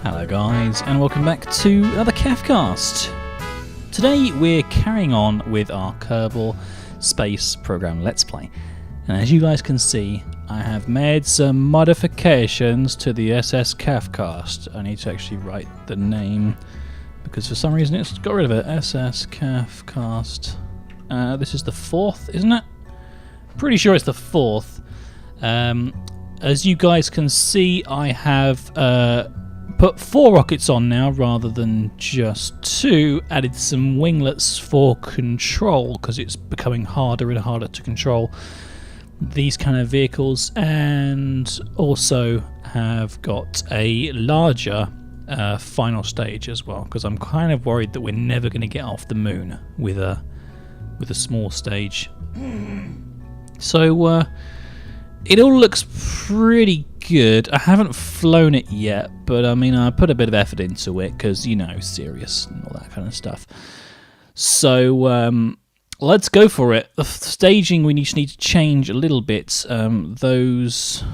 Hello guys, and welcome back to another CaffCast. Today we're carrying on with our Kerbal Space Program Let's Play. And as you guys can see, I have made some modifications to the SS CaffCast. I need to actually write the name, because for some reason it's got rid of it. SS CaffCast. This is the 4th, isn't it? Pretty sure it's the 4th. As you guys can see, I have put 4 rockets on now rather than just 2. Added some winglets for control because it's becoming harder and harder to control these kind of vehicles, and also have got a larger final stage as well, because I'm kind of worried that we're never going to get off the moon with a small stage. So it all looks pretty good. I haven't flown it yet, but I mean, I put a bit of effort into it because, you know, serious and all that kind of stuff. So let's go for it. The staging we just need to change a little bit. Those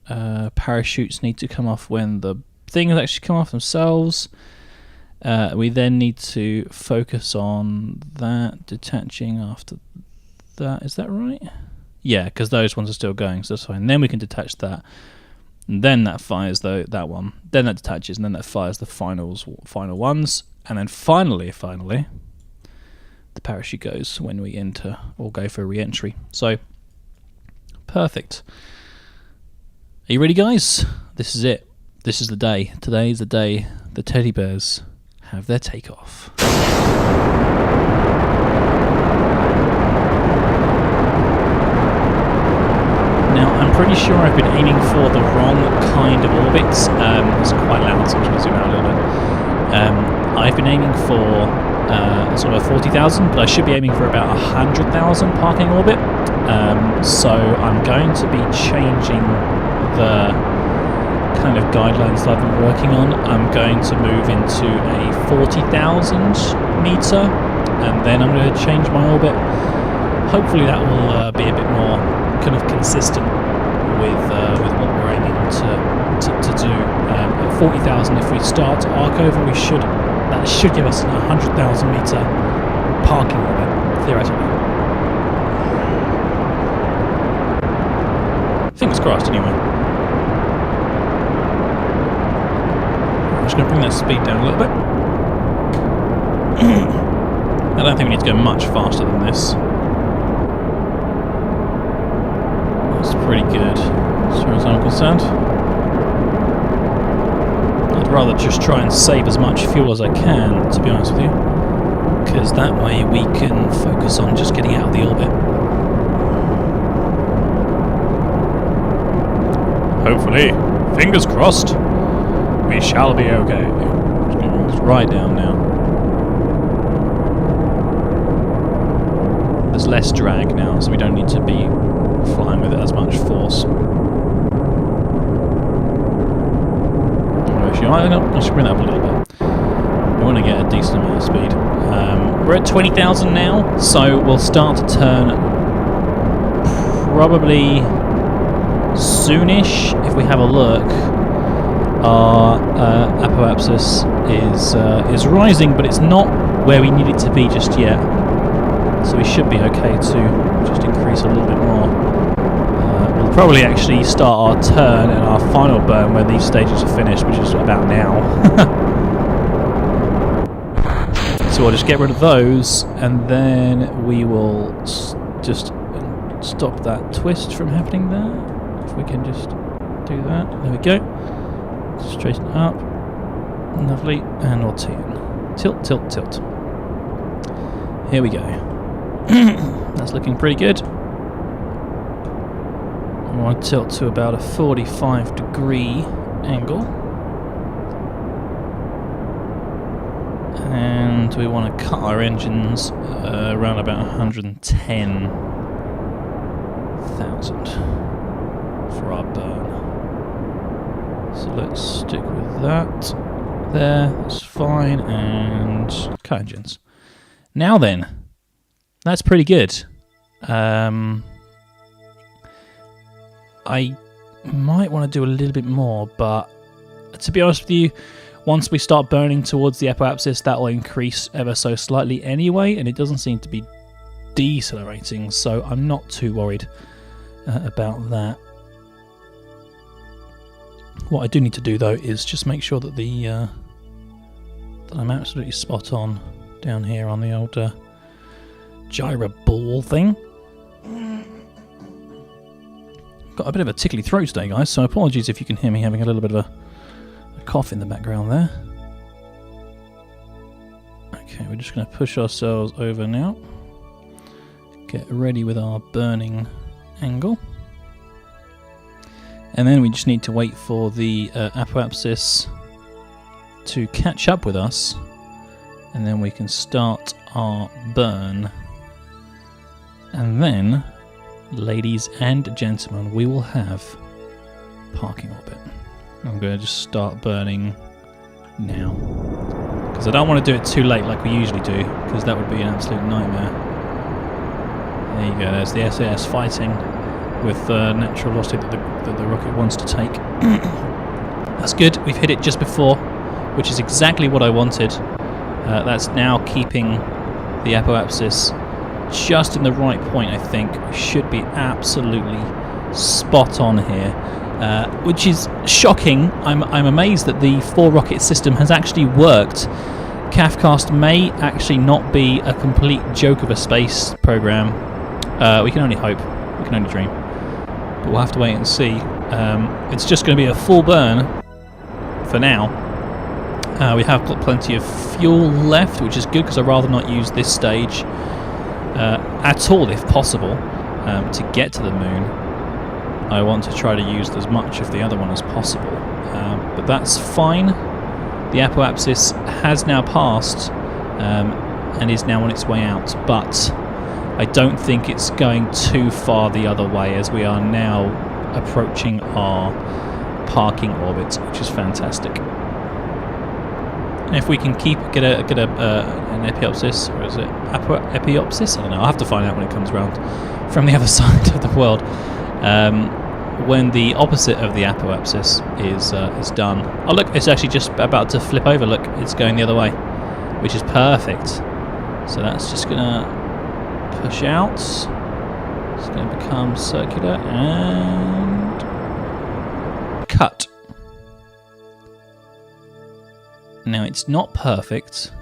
parachutes need to come off when the things actually come off themselves. We then need to focus on that detaching after that. Is that right? Yeah, because those ones are still going, so that's fine. Then we can detach that. And then that fires that one. Then that detaches, and then that fires the final ones. And then finally, the parachute goes when we enter or go for a re-entry. So, perfect. Are you ready, guys? This is it. This is the day. Today is the day the teddy bears have their takeoff. Now, I'm pretty sure I've been aiming for the wrong kind of orbits. It's quite loud, so I'm going to zoom out a little bit. I've been aiming for sort of 40,000, but I should be aiming for about 100,000 parking orbit. So I'm going to be changing the kind of guidelines that I've been working on. I'm going to move into a 40,000 meter, and then I'm going to change my orbit. Hopefully that will be a bit more kind of consistent with what we're aiming to do. At 40,000, if we start to arc over, that should give us a 100,000 meter parking orbit, theoretically. Fingers crossed, anyway. I'm just going to bring that speed down a little bit. I don't think we need to go much faster than this. That's pretty good, as far as I'm concerned. I'd rather just try and save as much fuel as I can, to be honest with you, because that way we can focus on just getting out of the orbit. Hopefully, fingers crossed, we shall be okay. Just going to bring this right down now. There's less drag now, so we don't need to be flying with it as much force. I should bring that up a little bit. We want to get a decent amount of speed. We're at 20,000 now, so we'll start to turn probably soonish. If we have a look, our apoapsis is rising, but it's not where we need it to be just yet. So we should be okay to just increase a little bit more. We'll probably actually start our turn and our final burn when these stages are finished, which is about now. So we'll just get rid of those, and then we will just stop that twist from happening there. If we can just do that. There we go. Straighten it up. Lovely. And we'll tilt, tilt, tilt. Here we go. That's looking pretty good. I want to tilt to about a 45-degree angle. And we want to cut our engines around about 110,000 for our burn. So let's stick with that. There, that's fine. And cut engines. Now then. That's pretty good. I might want to do a little bit more, but to be honest with you, Once we start burning towards the apoapsis, that will increase ever so slightly anyway, and it doesn't seem to be decelerating, so I'm not too worried about that. What I do need to do though is just make sure that that I'm absolutely spot on down here on the old gyro ball thing. Got a bit of a tickly throat today, guys, so apologies if you can hear me having a little bit of a cough in the background there. Okay, we're just going to push ourselves over now. Get ready with our burning angle. And then we just need to wait for the apoapsis to catch up with us, and then we can start our burn. And then, ladies and gentlemen, we will have parking orbit. I'm going to just start burning now, because I don't want to do it too late like we usually do, because that would be an absolute nightmare. There you go, there's the SAS fighting with natural velocity that the rocket wants to take. That's good, we've hit it just before, which is exactly what I wanted. That's now keeping the apoapsis just in the right point, I think. We should be absolutely spot on here, which is shocking. I'm amazed that the 4-rocket system has actually worked. CaffCast may actually not be a complete joke of a space program. We can only hope, we can only dream. But we'll have to wait and see. It's just going to be a full burn for now. We have got plenty of fuel left, which is good, because I'd rather not use this stage at all, if possible, to get to the moon. I want to try to use as much of the other one as possible, but that's fine. The apoapsis has now passed and is now on its way out, but I don't think it's going too far the other way, as we are now approaching our parking orbit, which is fantastic. And if we can get an epiopsis, or is it epiopsis? I don't know. I'll have to find out when it comes around from the other side of the world. When the opposite of the apoapsis is done. Oh look, it's actually just about to flip over. Look, it's going the other way, which is perfect. So that's just gonna push out. It's going to become circular and cut. Now it's not perfect,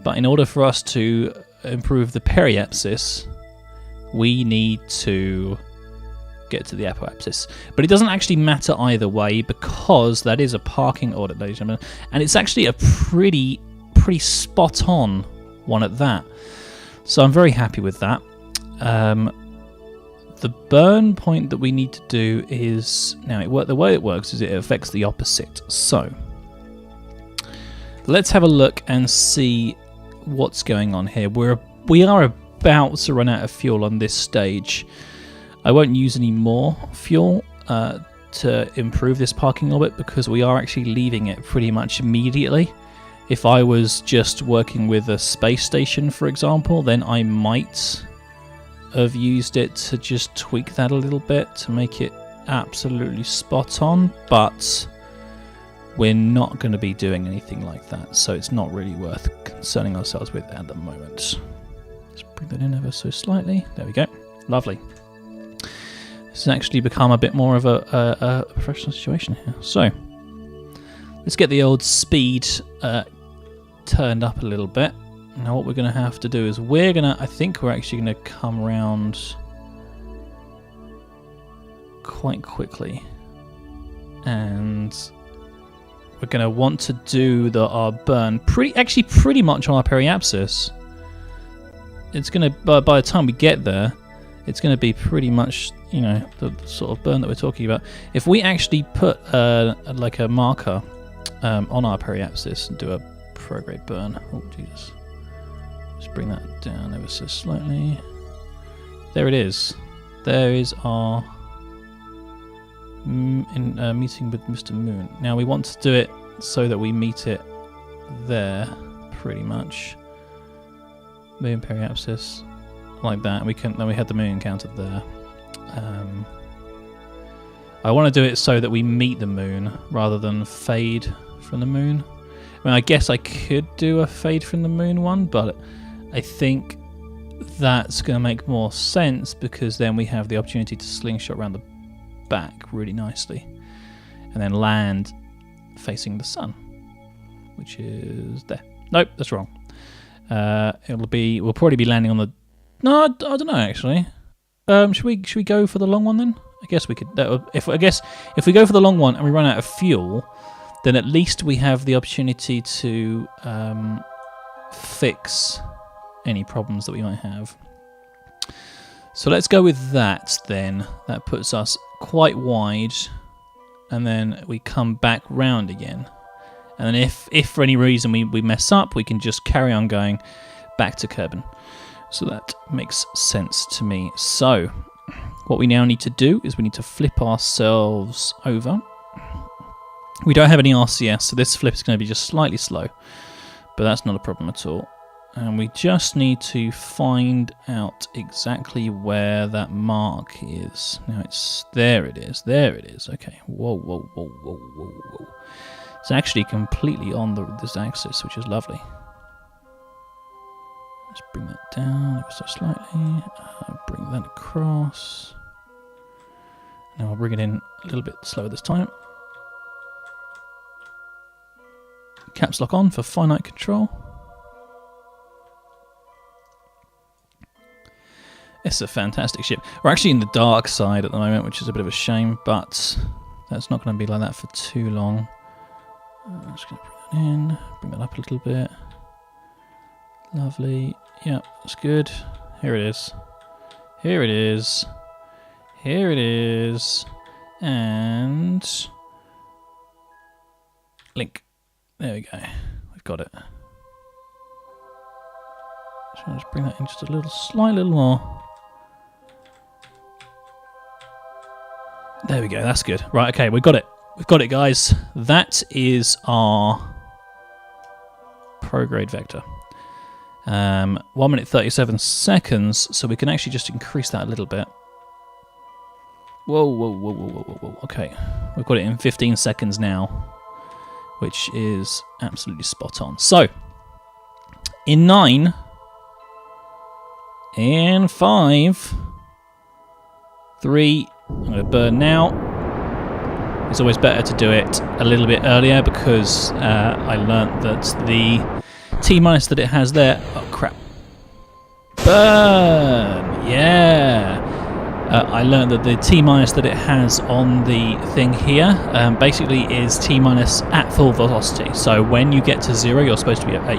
but in order for us to improve the periapsis, we need to get to the apoapsis. But it doesn't actually matter either way, because that is a parking orbit, ladies and gentlemen, and it's actually a pretty spot on one at that. So I'm very happy with that. The burn point that we need to do is, now the way it works is it affects the opposite. So let's have a look and see what's going on here. We are about to run out of fuel on this stage. I won't use any more fuel to improve this parking orbit, because we are actually leaving it pretty much immediately. If I was just working with a space station, for example, then I might have used it to just tweak that a little bit to make it absolutely spot on, but we're not going to be doing anything like that, so it's not really worth concerning ourselves with at the moment. Let's bring that in ever so slightly. There we go. Lovely. This has actually become a bit more of a professional situation here. So let's get the old speed turned up a little bit. Now what we're going to have to do is I think we're actually going to come around quite quickly, and we're going to want to do our burn pretty much on our periapsis. It's going to, by the time we get there, it's going to be pretty much, the sort of burn that we're talking about. If we actually put like a marker on our periapsis and do a prograde burn. Oh Jesus! Just bring that down ever so slightly. There it is. There is our meeting with Mr. Moon. Now we want to do it so that we meet it there, pretty much. Moon periapsis, like that. Then we had the moon encounter there. I want to do it so that we meet the moon rather than fade from the moon. I mean, I guess I could do a fade from the moon one, but I think that's going to make more sense because then we have the opportunity to slingshot around the back really nicely and then land facing the sun, which is there. Nope, that's wrong. We'll probably be landing on the... No, I don't know actually. Should we go for the long one then? I guess we could. If we go for the long one and we run out of fuel, then at least we have the opportunity to fix any problems that we might have. So let's go with that then. That puts us quite wide, and then we come back round again. And then if for any reason we mess up, we can just carry on going back to Kerbal. So that makes sense to me. So what we now need to do is we need to flip ourselves over. We don't have any RCS, so this flip is going to be just slightly slow, but that's not a problem at all. And we just need to find out exactly where that mark is. Now there it is. Okay. Whoa. It's actually completely on this axis, which is lovely. Let's bring that down ever so slightly. Bring that across. Now I'll bring it in a little bit slower this time. Caps lock on for finite control. It's a fantastic ship. We're actually in the dark side at the moment, which is a bit of a shame, but that's not going to be like that for too long. I'm just going to bring that in, bring that up a little bit. Lovely. Yeah, that's good. Here it is. Here it is. Here it is. And link. There we go. We've got it. So I'll just bring that in just a slight little more. There we go, that's good. Right, okay, we've got it. We've got it, guys. That is our prograde vector. 1 minute 37 seconds, so we can actually just increase that a little bit. Whoa. Okay, we've got it in 15 seconds now, which is absolutely spot on. So, in 9, in 5, 3, I'm going to burn now. It's always better to do it a little bit earlier because I learnt that the T-minus that it has there... Oh, crap. Burn! Yeah! I learned that the T-minus that it has on the thing here basically is T-minus at full velocity. So when you get to 0, you're supposed to be at the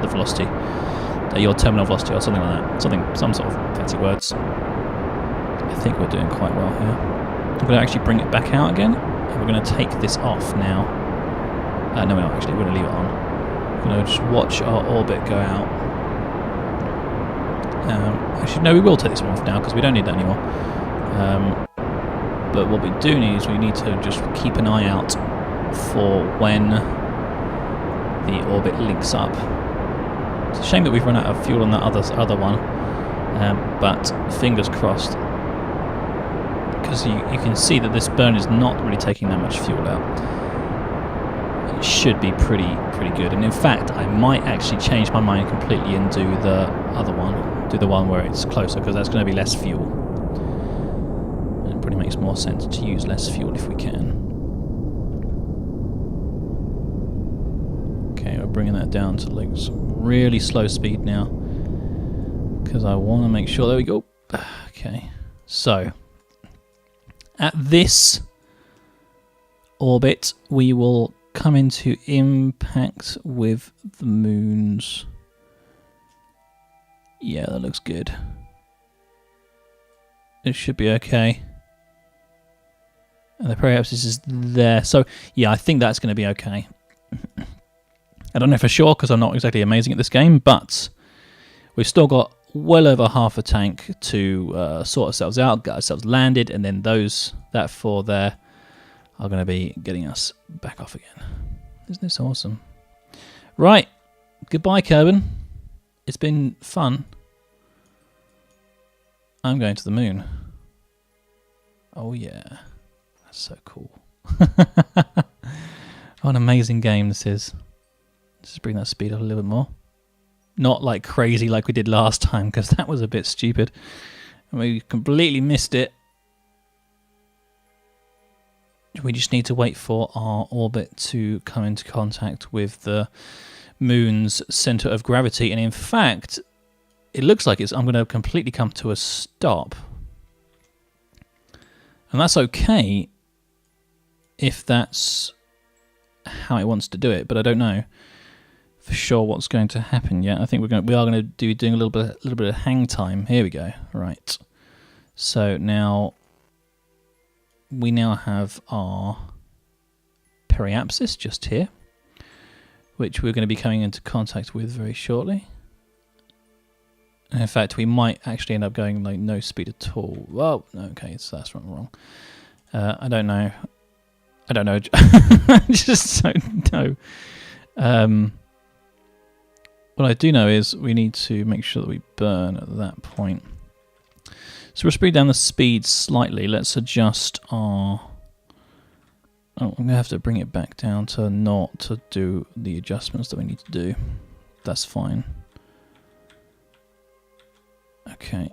velocity, at your terminal velocity or something like that. Some sort of fancy words. I think we're doing quite well here. I'm going to actually bring it back out again, and we're going to take this off now. No, we're not actually. We're going to leave it on. We're going to just watch our orbit go out. Actually, no, we will take this one off now because we don't need that anymore. But what we do need is we need to just keep an eye out for when the orbit links up. It's a shame that we've run out of fuel on that other one, but fingers crossed. Because you can see that this burn is not really taking that much fuel out. It should be pretty good. And in fact, I might actually change my mind completely and do the other one. Do the one where it's closer, because that's going to be less fuel. And it probably makes more sense to use less fuel if we can. Okay, we're bringing that down to like some really slow speed now. Because I want to make sure... There we go. Okay, so... At this orbit, we will come into impact with the moons. Yeah, that looks good. It should be okay. And perhaps this is there. So, yeah, I think that's going to be okay. I don't know for sure because I'm not exactly amazing at this game, but we've still got well over half a tank to sort ourselves out, get ourselves landed, and then that 4 there are going to be getting us back off again. Isn't this awesome? Right, goodbye Kerbal. It's been fun. I'm going to the moon. Oh yeah, that's so cool. What an amazing game this is. Let's just bring that speed up a little bit more. Not like crazy like we did last time, because that was a bit stupid. And we completely missed it. We just need to wait for our orbit to come into contact with the moon's center of gravity. And in fact, it looks like I'm going to completely come to a stop. And that's okay if that's how it wants to do it, but I don't know for sure what's going to happen yet. I think we are going to be doing a little bit of hang time. Here we go. Right. So now we have our periapsis just here, which we're going to be coming into contact with very shortly. And in fact, we might actually end up going like no speed at all. Well, okay, so that's wrong. I don't know. I just don't know. What I do know is we need to make sure that we burn at that point. So we'll speed down the speed slightly. Let's adjust our... Oh, I'm going to have to bring it back down to naught to do the adjustments that we need to do. That's fine. Okay.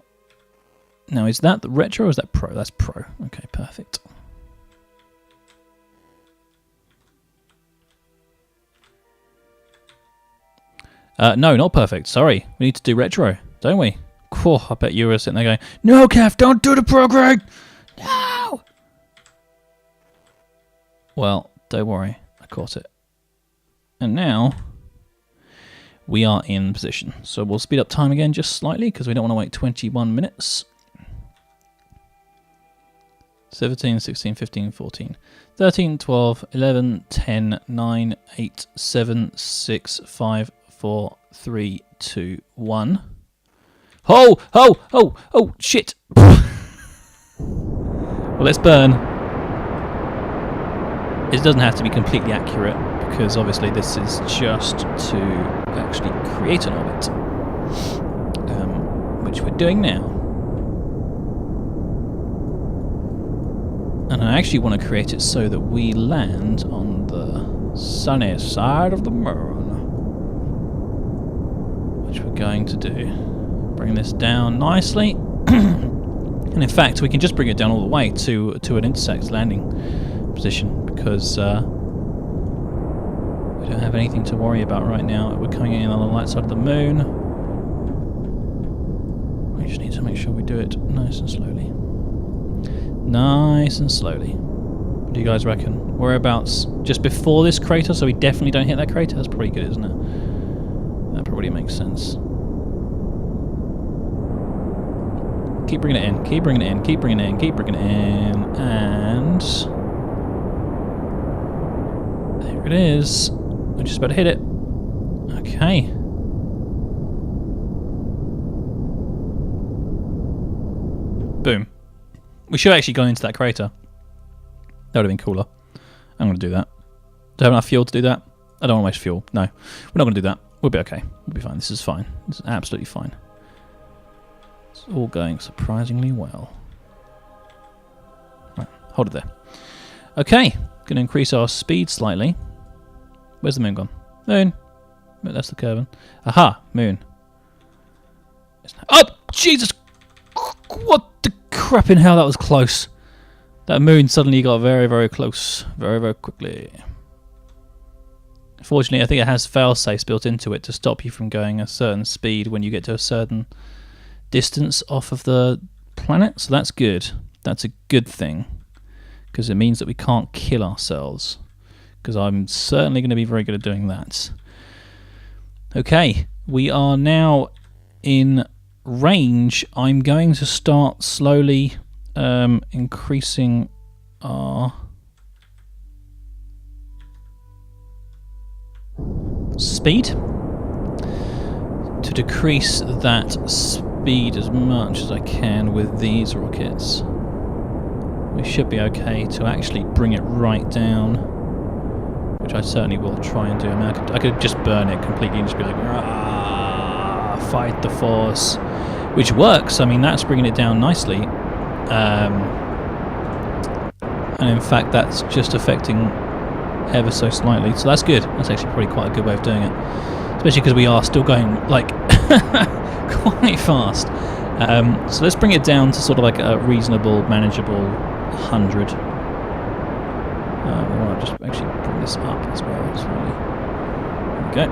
Now, is that the retro or is that pro? That's pro. Okay, perfect. No, not perfect. Sorry. We need to do retro, don't we? Cool. I bet you were sitting there going, "No, Kev, don't do the prograde! No!" Well, don't worry. I caught it. And now we are in position. So we'll speed up time again just slightly because we don't want to wait 21 minutes. 17, 16, 15, 14, 13, 12, 11, 10, 9, 8, 7, 6, 5, 4, 3, 2, 1. Oh, shit. Well, let's burn. It doesn't have to be completely accurate because obviously this is just to actually create an orbit, which we're doing now. And I actually want to create it so that we land on the sunny side of the moon, which we're going to do. Bring this down nicely. And in fact, we can just bring it down all the way to an intersect landing position because we don't have anything to worry about right now. We're coming in on the light side of the moon. We just need to make sure we do it nice and slowly. Nice and slowly. What do you guys reckon? Whereabouts? Just before this crater, so we definitely don't hit that crater? That's pretty good, isn't it? That probably makes sense. Keep bringing it in, keep bringing it in, keep bringing it in, keep bringing it in, and... there it is. We're just about to hit it. Okay. Boom. We should have actually gone into that crater. That would have been cooler. I'm going to do that. Do I have enough fuel to do that? I don't want to waste fuel. No. We're not going to do that. We'll be okay. We'll be fine. This is fine. This is absolutely fine. It's all going surprisingly well. Right. Hold it there. Okay. Going to increase our speed slightly. Where's the moon gone? Moon. That's the Kerbal. Aha. Moon. Oh! Jesus! What the crap in hell? That was close. That moon suddenly got very, very close. Very, very quickly. Fortunately, I think it has fail-safes built into it to stop you from going a certain speed when you get to a certain distance off of the planet. So that's good. That's a good thing. Because it means that we can't kill ourselves. Because I'm certainly going to be very good at doing that. Okay. We are now in range. I'm going to start slowly increasing our speed to decrease that speed as much as I can with these rockets. We should be okay to actually bring it right down, which I certainly will try and do. I mean, I could just burn it completely and just be like, fight the force, which works. I mean, that's bringing it down nicely. And in fact, that's just affecting ever so slightly. So that's good. That's actually probably quite a good way of doing it. Especially because we are still going, like, quite fast. So let's bring it down to sort of like a reasonable, manageable 100. We want to just actually bring this up as well. There we go.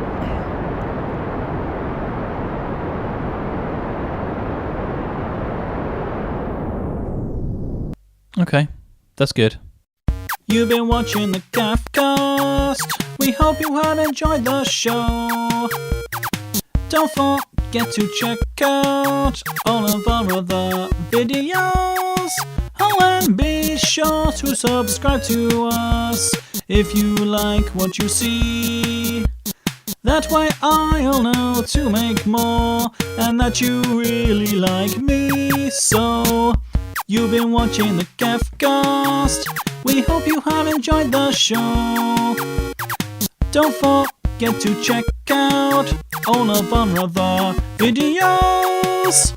Okay, that's good. You've been watching the CaffCast. We hope you have enjoyed the show. Don't forget to check out all of our other videos. Oh, and be sure to subscribe to us if you like what you see. That way I'll know to make more and that you really like me. So, you've been watching the CaffCast. We hope you have enjoyed the show. Don't forget to check out all of our other videos.